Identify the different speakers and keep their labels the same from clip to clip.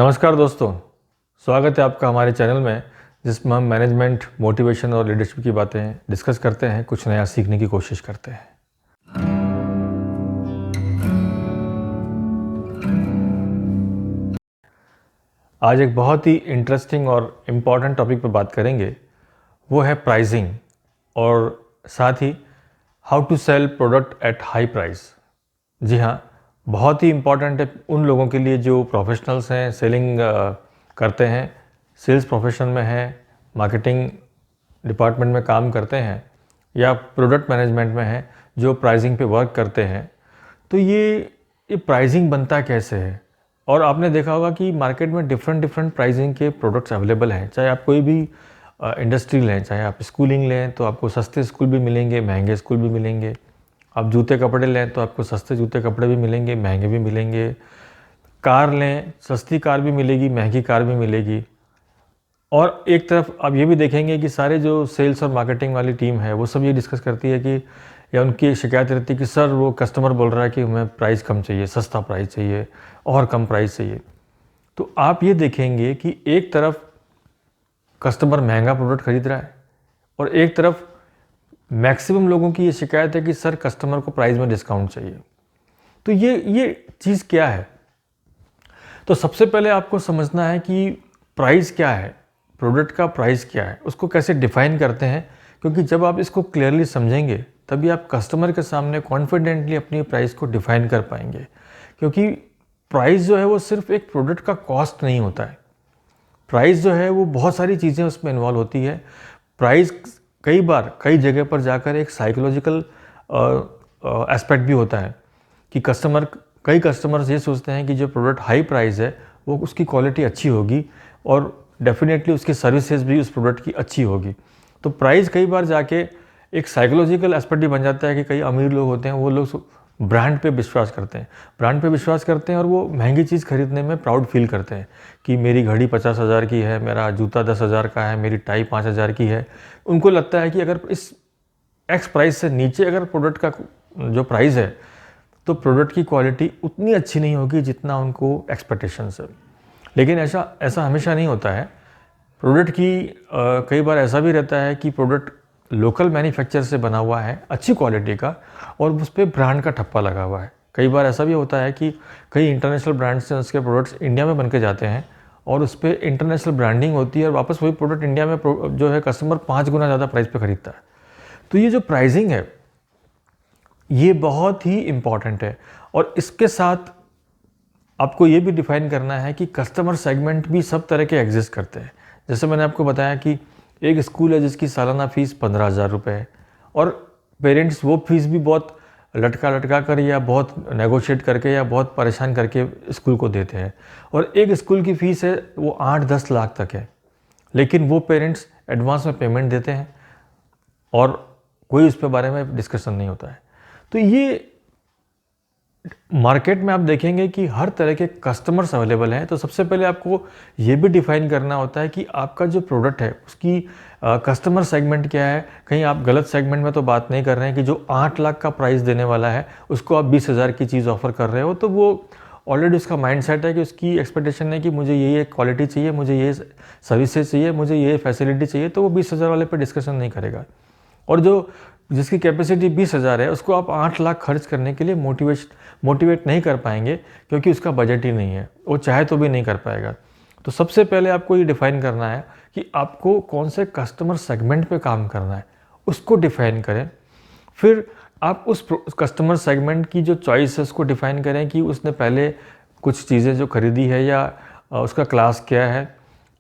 Speaker 1: नमस्कार दोस्तों, स्वागत है आपका हमारे चैनल में जिसमें हम मैनेजमेंट, मोटिवेशन और लीडरशिप की बातें डिस्कस करते हैं, कुछ नया सीखने की कोशिश करते हैं। आज एक बहुत ही इंटरेस्टिंग और इम्पॉर्टेंट टॉपिक पर बात करेंगे, वो है प्राइसिंग और साथ ही how to sell product at high price. जी हाँ, बहुत ही इम्पॉर्टेंट है उन लोगों के लिए जो प्रोफेशनल्स हैं, सेलिंग करते हैं, सेल्स प्रोफेशन में हैं, मार्केटिंग डिपार्टमेंट में काम करते हैं या प्रोडक्ट मैनेजमेंट में हैं, जो प्राइसिंग पे वर्क करते हैं। तो ये प्राइसिंग बनता कैसे है? और आपने देखा होगा कि मार्केट में डिफरेंट प्राइसिंग के प्रोडक्ट्स अवेलेबल हैं। चाहे आप कोई भी इंडस्ट्री लें, चाहे आप स्कूलिंग लें तो आपको सस्ते स्कूल भी मिलेंगे, महंगे स्कूल भी मिलेंगे। आप जूते कपड़े लें तो आपको सस्ते जूते कपड़े भी मिलेंगे, महंगे भी मिलेंगे। कार लें, सस्ती कार भी मिलेगी, महंगी कार भी मिलेगी। और एक तरफ आप ये भी देखेंगे कि सारे जो सेल्स और मार्केटिंग वाली टीम है वो सब ये डिस्कस करती है कि या उनकी शिकायत रहती है कि सर वो कस्टमर बोल रहा है कि हमें प्राइस कम चाहिए, सस्ता प्राइस चाहिए और कम प्राइस चाहिए। तो आप ये देखेंगे कि एक तरफ कस्टमर महंगा प्रोडक्ट खरीद रहा है और एक तरफ मैक्सिमम लोगों की ये शिकायत है कि सर कस्टमर को प्राइस में डिस्काउंट चाहिए। तो ये चीज़ क्या है? तो सबसे पहले आपको समझना है कि प्राइस क्या है, प्रोडक्ट का प्राइस क्या है, उसको कैसे डिफाइन करते हैं। क्योंकि जब आप इसको क्लियरली समझेंगे तभी आप कस्टमर के सामने कॉन्फिडेंटली अपनी प्राइस को डिफाइन कर पाएंगे। क्योंकि प्राइस जो है वो सिर्फ एक प्रोडक्ट का कॉस्ट नहीं होता है। प्राइस जो है वो बहुत सारी चीज़ें उसमें इन्वॉल्व होती है। प्राइस कई बार कई जगह पर जाकर एक साइकोलॉजिकल एस्पेक्ट भी होता है कि कई कस्टमर्स ये सोचते हैं कि जो प्रोडक्ट हाई प्राइस है वो उसकी क्वालिटी अच्छी होगी और डेफिनेटली उसकी सर्विसेज भी उस प्रोडक्ट की अच्छी होगी। तो प्राइस कई बार जाके एक साइकोलॉजिकल एस्पेक्ट भी बन जाता है कि कई अमीर लोग होते हैं, वो लोग ब्रांड पे विश्वास करते हैं, और वो महंगी चीज़ खरीदने में प्राउड फील करते हैं कि मेरी घड़ी 50,000 की है, मेरा जूता 10,000 का है, मेरी टाई 5,000 की है। उनको लगता है कि अगर इस एक्स प्राइस से नीचे अगर प्रोडक्ट का जो प्राइस है तो प्रोडक्ट की क्वालिटी उतनी अच्छी नहीं होगी जितना उनको एक्सपेक्टेशंस है। लेकिन ऐसा हमेशा नहीं होता है। प्रोडक्ट की कई बार ऐसा भी रहता है कि प्रोडक्ट लोकल मैन्युफैक्चर से बना हुआ है, अच्छी क्वालिटी का, और उस पर ब्रांड का ठप्पा लगा हुआ है। कई बार ऐसा भी होता है कि कई इंटरनेशनल ब्रांड्स से उसके प्रोडक्ट्स इंडिया में बन के जाते हैं और उस पर इंटरनेशनल ब्रांडिंग होती है और वापस वही प्रोडक्ट इंडिया में जो है कस्टमर 5 गुना ज़्यादा प्राइस पे खरीदता है। तो ये जो प्राइसिंग है ये बहुत ही इम्पॉर्टेंट है। और इसके साथ आपको ये भी डिफाइन करना है कि कस्टमर सेगमेंट भी सब तरह के एग्जिस्ट करते हैं। जैसे मैंने आपको बताया कि एक स्कूल है जिसकी सालाना फ़ीस 15,000 रुपये है और पेरेंट्स वो फीस भी बहुत लटका कर या बहुत नेगोशिएट करके या बहुत परेशान करके स्कूल को देते हैं। और एक स्कूल की फ़ीस है वो 8-10 लाख तक है, लेकिन वो पेरेंट्स एडवांस में पेमेंट देते हैं और कोई उस पर बारे में डिस्कशन नहीं होता है। तो ये मार्केट में आप देखेंगे कि हर तरह के कस्टमर्स अवेलेबल हैं। तो सबसे पहले आपको ये भी डिफाइन करना होता है कि आपका जो प्रोडक्ट है उसकी कस्टमर सेगमेंट क्या है। कहीं आप गलत सेगमेंट में तो बात नहीं कर रहे हैं कि जो 8 लाख का प्राइस देने वाला है उसको आप 20,000 की चीज़ ऑफर कर रहे हो, तो वो ऑलरेडी उसका माइंडसेट है कि उसकी एक्सपेक्टेशन है कि मुझे ये क्वालिटी चाहिए, मुझे ये सर्विसेज चाहिए, मुझे ये फैसिलिटी चाहिए, तो वो 20,000 वाले पर डिस्कशन नहीं करेगा। और जिसकी कैपेसिटी 20,000 है उसको आप 8 लाख खर्च करने के लिए मोटिवेट नहीं कर पाएंगे, क्योंकि उसका बजट ही नहीं है, वो चाहे तो भी नहीं कर पाएगा। तो सबसे पहले आपको ये डिफाइन करना है कि आपको कौन से कस्टमर सेगमेंट पे काम करना है, उसको डिफाइन करें। फिर आप उस कस्टमर सेगमेंट की जो चॉइस है उसको डिफाइन करें कि उसने पहले कुछ चीज़ें जो खरीदी है या उसका क्लास क्या है,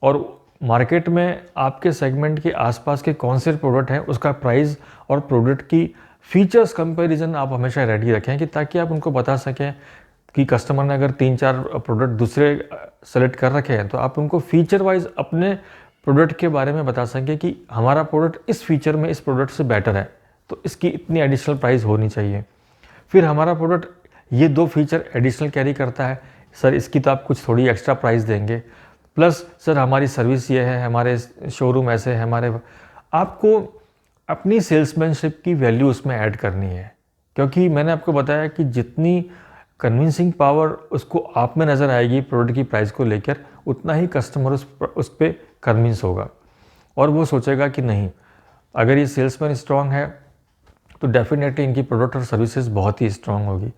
Speaker 1: और मार्केट में आपके सेगमेंट के आसपास के कौन से प्रोडक्ट हैं उसका प्राइस और प्रोडक्ट की फीचर्स कंपैरिजन आप हमेशा रेडी रखें कि ताकि आप उनको बता सकें कि कस्टमर ने अगर 3-4 प्रोडक्ट दूसरे सेलेक्ट कर रखे हैं तो आप उनको फीचर वाइज अपने प्रोडक्ट के बारे में बता सकें कि हमारा प्रोडक्ट इस फीचर में इस प्रोडक्ट से बेटर है, तो इसकी इतनी एडिशनल प्राइस होनी चाहिए। फिर हमारा प्रोडक्ट ये 2 फीचर एडिशनल कैरी करता है, सर इसकी तो आप कुछ थोड़ी एक्स्ट्रा प्राइस देंगे, प्लस सर हमारी सर्विस ये है, हमारे शोरूम ऐसे है, आपको अपनी सेल्समैनशिप की वैल्यू उसमें ऐड करनी है। क्योंकि मैंने आपको बताया कि जितनी कन्विंसिंग पावर उसको आप में नज़र आएगी प्रोडक्ट की प्राइस को लेकर, उतना ही कस्टमर उस पर कन्विंस होगा और वो सोचेगा कि नहीं, अगर ये सेल्समैन स्ट्रांग है तो डेफिनेटली इनकी प्रोडक्ट और सर्विसेज बहुत ही स्ट्रांग होगी।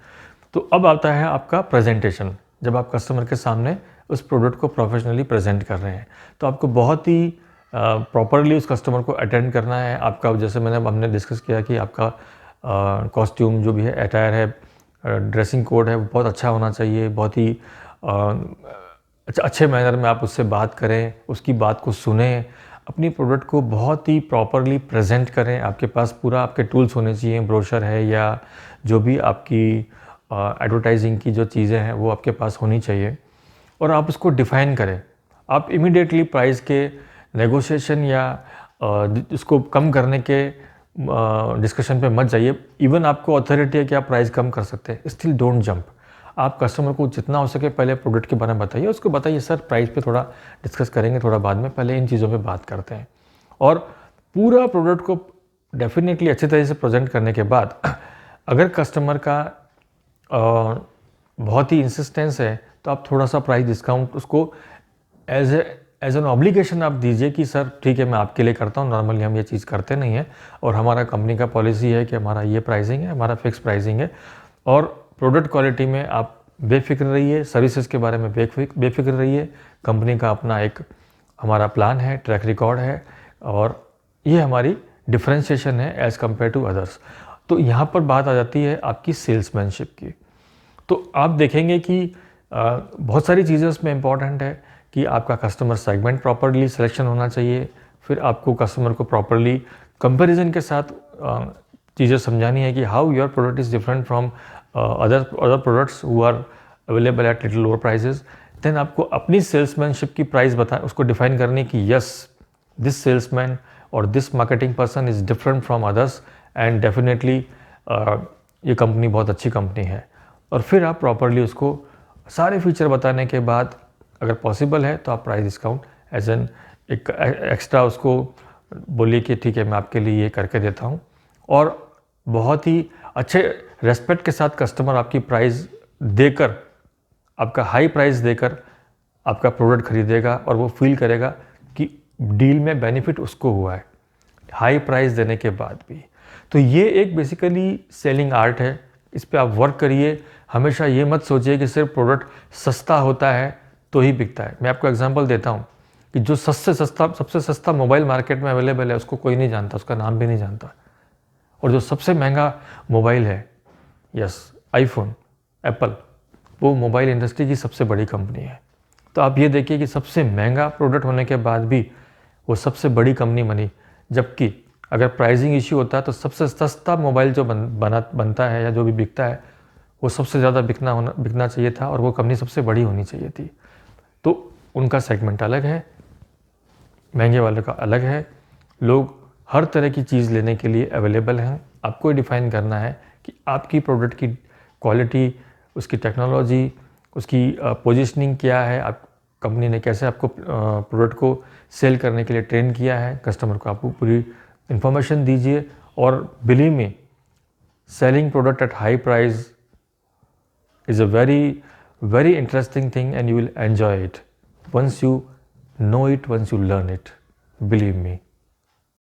Speaker 1: तो अब आता है आपका प्रेजेंटेशन। जब आप कस्टमर के सामने उस प्रोडक्ट को प्रोफेशनली प्रेजेंट कर रहे हैं तो आपको बहुत ही प्रॉपरली उस कस्टमर को अटेंड करना है। आपका जैसे हमने डिस्कस किया कि आपका कॉस्ट्यूम जो भी है, अटायर है, ड्रेसिंग कोड है, वो बहुत अच्छा होना चाहिए। बहुत ही अच्छे मैनर में आप उससे बात करें, उसकी बात को सुने, अपनी प्रोडक्ट को बहुत ही प्रॉपरली प्रेजेंट करें। आपके पास पूरा आपके टूल्स होने चाहिए, ब्रोशर है या जो भी आपकी एडवर्टाइजिंग की जो चीज़ें हैं वो आपके पास होनी चाहिए और आप उसको डिफ़ाइन करें। आप इमीडिएटली प्राइस के नेगोशिएशन या इसको कम करने के डिस्कशन पे मत जाइए। इवन आपको अथॉरिटी है कि आप प्राइस कम कर सकते हैं, स्टिल डोंट जंप। आप कस्टमर को जितना हो सके पहले प्रोडक्ट के बारे में बताइए, उसको बताइए सर प्राइस पे थोड़ा डिस्कस करेंगे थोड़ा बाद में, पहले इन चीज़ों पे बात करते हैं। और पूरा प्रोडक्ट को डेफिनेटली अच्छी तरह से प्रेजेंट करने के बाद अगर कस्टमर का बहुत ही इंसिस्टेंस है तो आप थोड़ा सा प्राइस डिस्काउंट उसको एज एन ऑब्लिगेशन आप दीजिए कि सर ठीक है मैं आपके लिए करता हूँ, नॉर्मली हम ये चीज़ करते नहीं हैं और हमारा कंपनी का पॉलिसी है कि हमारा ये प्राइसिंग है, हमारा फिक्स प्राइसिंग है। और प्रोडक्ट क्वालिटी में आप बेफिक्र रहिए, सर्विसेज के बारे में बेफिक्र रहिए। कंपनी का अपना एक हमारा प्लान है, ट्रैक रिकॉर्ड है और ये हमारी डिफ्रेंशिएशन है एज़ कम्पेयर टू अदर्स। तो यहाँ पर बात आ जाती है आपकी सेल्समैनशिप की। तो आप देखेंगे कि बहुत सारी चीज़ें उसमें इम्पॉर्टेंट है कि आपका कस्टमर सेगमेंट प्रॉपरली सिलेक्शन होना चाहिए। फिर आपको कस्टमर को प्रॉपरली कंपैरिजन के साथ चीज़ें समझानी है कि how your product is different from other products who are available at little lower prices. Then आपको अपनी सेल्समैनशिप की प्राइस उसको डिफाइन करनी कि यस दिस सेल्समैन और this marketing person is different from others and definitely ये company बहुत अच्छी कंपनी है। और फिर आप प्रॉपरली उसको सारे फीचर बताने के बाद अगर पॉसिबल है तो आप प्राइस डिस्काउंट एज एन एक एक्स्ट्रा उसको बोलिए कि ठीक है मैं आपके लिए ये करके देता हूँ। और बहुत ही अच्छे रेस्पेक्ट के साथ कस्टमर आपकी प्राइस देकर, आपका हाई प्राइस देकर आपका प्रोडक्ट खरीदेगा और वो फील करेगा कि डील में बेनिफिट उसको हुआ है हाई प्राइस देने के बाद भी। तो ये एक बेसिकली सेलिंग आर्ट है, इस पर आप वर्क करिए। हमेशा ये मत सोचिए कि सिर्फ प्रोडक्ट सस्ता होता है तो ही बिकता है। मैं आपको एग्जांपल देता हूँ कि जो सबसे सस्ता मोबाइल मार्केट में अवेलेबल है उसको कोई नहीं जानता, उसका नाम भी नहीं जानता। और जो सबसे महंगा मोबाइल है, यस आईफोन, एप्पल, वो मोबाइल इंडस्ट्री की सबसे बड़ी कंपनी है। तो आप ये देखिए कि सबसे महंगा प्रोडक्ट होने के बाद भी वो सबसे बड़ी कंपनी बनी। जबकि अगर प्राइसिंग इश्यू होता है तो सबसे सस्ता मोबाइल जो बनता है या जो भी बिकता है वो सबसे ज़्यादा बिकना चाहिए था और वो कंपनी सबसे बड़ी होनी चाहिए थी। तो उनका सेगमेंट अलग है, महंगे वाले का अलग है। लोग हर तरह की चीज़ लेने के लिए अवेलेबल हैं। आपको डिफ़ाइन करना है कि आपकी प्रोडक्ट की क्वालिटी, उसकी टेक्नोलॉजी, उसकी पोजीशनिंग क्या है, आप कंपनी ने कैसे आपको प्रोडक्ट को सेल करने के लिए ट्रेन किया है। कस्टमर को आपको पूरी इंफॉर्मेशन दीजिए और believe me, selling product at high price is a very interesting thing and you will enjoy it once you know it, once you learn it, believe me.